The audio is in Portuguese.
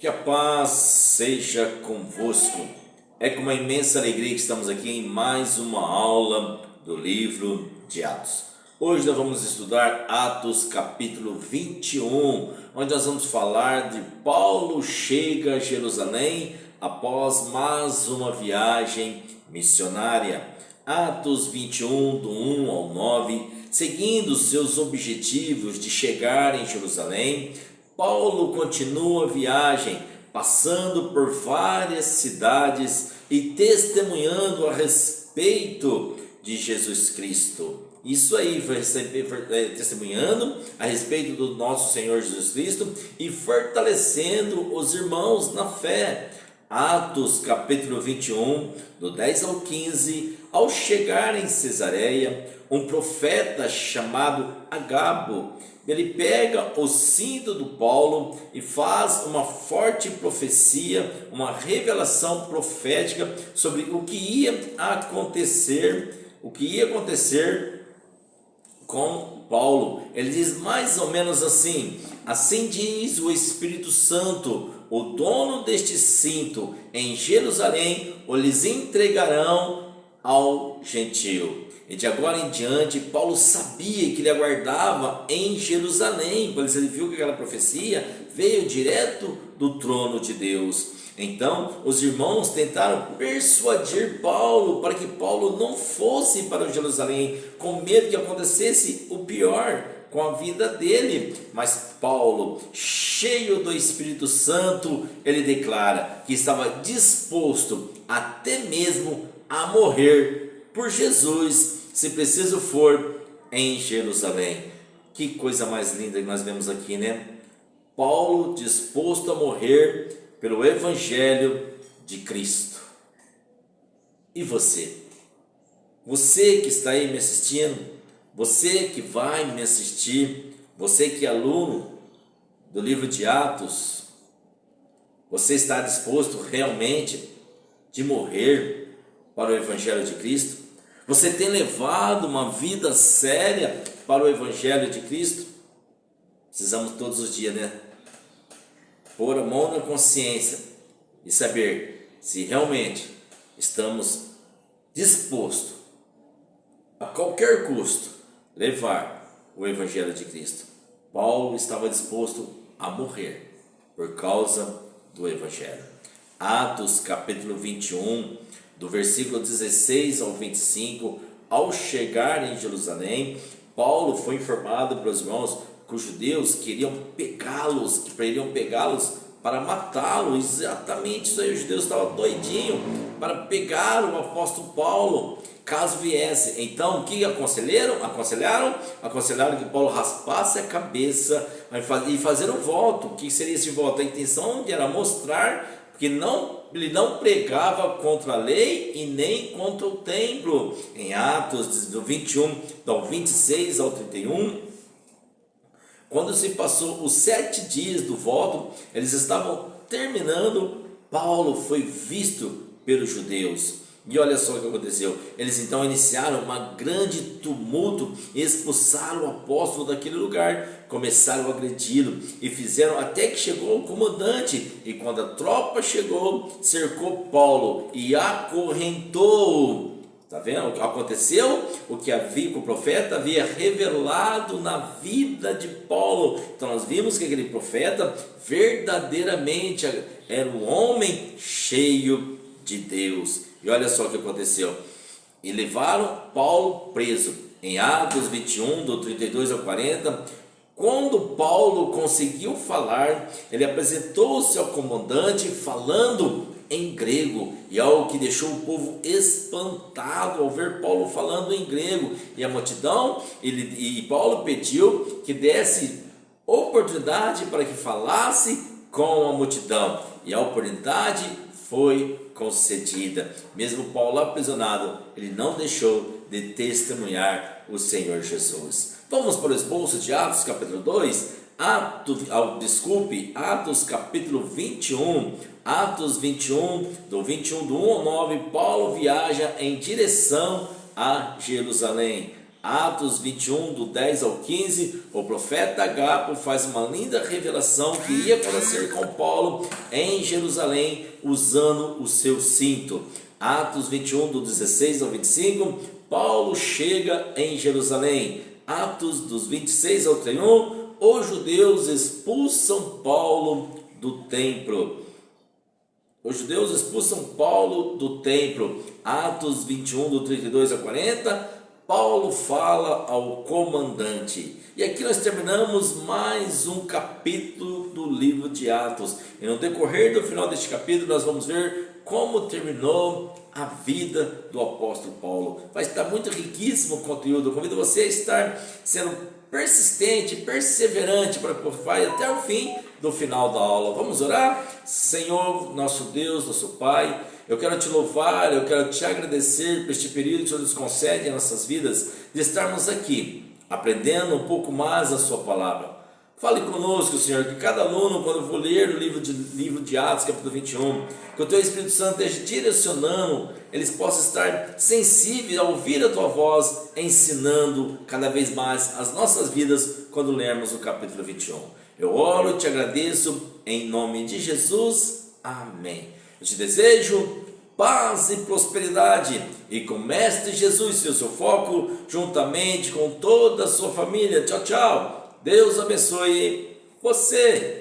Que a paz seja convosco. É com uma imensa alegria que estamos aqui em mais uma aula do livro de Atos. Hoje nós vamos estudar Atos capítulo 21, onde nós vamos falar de Paulo chega a Jerusalém após mais uma viagem missionária. Atos 21, do 1 ao 9, seguindo seus objetivos de chegar em Jerusalém, Paulo continua a viagem, passando por várias cidades e testemunhando a respeito de Jesus Cristo. Isso aí, testemunhando a respeito do nosso Senhor Jesus Cristo e fortalecendo os irmãos na fé. Atos capítulo 21, do 10 ao 15, ao chegar em Cesareia, um profeta chamado Agabo, ele pega o cinto do Paulo e faz uma forte profecia, uma revelação profética sobre o que ia acontecer com Paulo. Ele diz mais ou menos assim: assim diz o Espírito Santo, o dono deste cinto em Jerusalém o lhes entregarão ao gentio. E de agora em diante, Paulo sabia que ele aguardava em Jerusalém, pois ele viu que aquela profecia veio direto do trono de Deus. Então, os irmãos tentaram persuadir Paulo para que Paulo não fosse para Jerusalém, com medo que acontecesse o pior com a vida dele. Mas Paulo, cheio do Espírito Santo, ele declara que estava disposto até mesmo a morrer por Jesus, se preciso for, em Jerusalém. Que coisa mais linda que nós vemos aqui, né? Paulo disposto a morrer pelo Evangelho de Cristo. E você? Você que está aí me assistindo, você que vai me assistir, você que é aluno do livro de Atos, você está disposto realmente de morrer para o Evangelho de Cristo? Você tem levado uma vida séria para o Evangelho de Cristo? Precisamos todos os dias, né? Pôr a mão na consciência e saber se realmente estamos dispostos, a qualquer custo, levar o Evangelho de Cristo. Paulo estava disposto a morrer por causa do Evangelho. Atos capítulo 21, do versículo 16 ao 25, ao chegar em Jerusalém, Paulo foi informado pelos irmãos que os judeus queriam pegá-los para matá-lo. Exatamente isso aí, os judeus estavam doidinhos para pegar o apóstolo Paulo, caso viesse. Então, o que aconselharam? Aconselharam que Paulo raspasse a cabeça e fazer um voto. O que seria esse voto? A intenção era mostrar que ele não pregava contra a lei e nem contra o templo. Em Atos do 21, do 26 ao 31, quando se passou os 7 dias do voto, eles estavam terminando, Paulo foi visto pelos judeus. E olha só o que aconteceu. Eles então iniciaram um grande tumulto e expulsaram o apóstolo daquele lugar. Começaram a agredi-lo e fizeram até que chegou o comandante. E quando a tropa chegou, cercou Paulo e acorrentou. Está vendo? Aconteceu o que o profeta havia revelado na vida de Paulo. Então nós vimos que aquele profeta verdadeiramente era um homem cheio de Deus. E olha só o que aconteceu. E levaram Paulo preso. Em Atos 21, do 32 ao 40, quando Paulo conseguiu falar, ele apresentou-se ao comandante falando em grego, e algo que deixou o povo espantado ao ver Paulo falando em grego. E a multidão, e Paulo pediu que desse oportunidade para que falasse com a multidão, e a oportunidade foi concedida. Mesmo Paulo aprisionado, ele não deixou de testemunhar o Senhor Jesus. Vamos para o esboço de Atos capítulo 2, Atos capítulo 21, Atos 21, do 21 do 1 ao 9, Paulo viaja em direção a Jerusalém. Atos 21, do 10 ao 15, o profeta Agapo faz uma linda revelação que ia acontecer com Paulo em Jerusalém usando o seu cinto. Atos 21, do 16 ao 25, Paulo chega em Jerusalém. Atos dos 26 ao 31, os judeus expulsam Paulo do templo. Os judeus expulsam Paulo do templo. Atos 21, do 32 a 40, Paulo fala ao comandante. E aqui nós terminamos mais um capítulo do livro de Atos. E no decorrer do final deste capítulo nós vamos ver como terminou a vida do apóstolo Paulo. Vai estar muito riquíssimo o conteúdo. Eu convido você a estar sendo persistente, perseverante, para que vai até o fim do final da aula. Vamos orar? Senhor, nosso Deus, nosso Pai, eu quero te louvar, eu quero te agradecer por este período que o Senhor nos concede em nossas vidas, de estarmos aqui, aprendendo um pouco mais a sua palavra. Fale conosco, Senhor, que cada aluno, quando for ler o livro de Atos, capítulo 21, que o Teu Espírito Santo esteja direcionando, eles possam estar sensíveis a ouvir a Tua voz, ensinando cada vez mais as nossas vidas, quando lermos o capítulo 21. Eu oro e te agradeço, em nome de Jesus, amém. Eu te desejo paz e prosperidade, e com o Mestre Jesus, seu foco, juntamente com toda a sua família. Tchau, tchau. Deus abençoe você.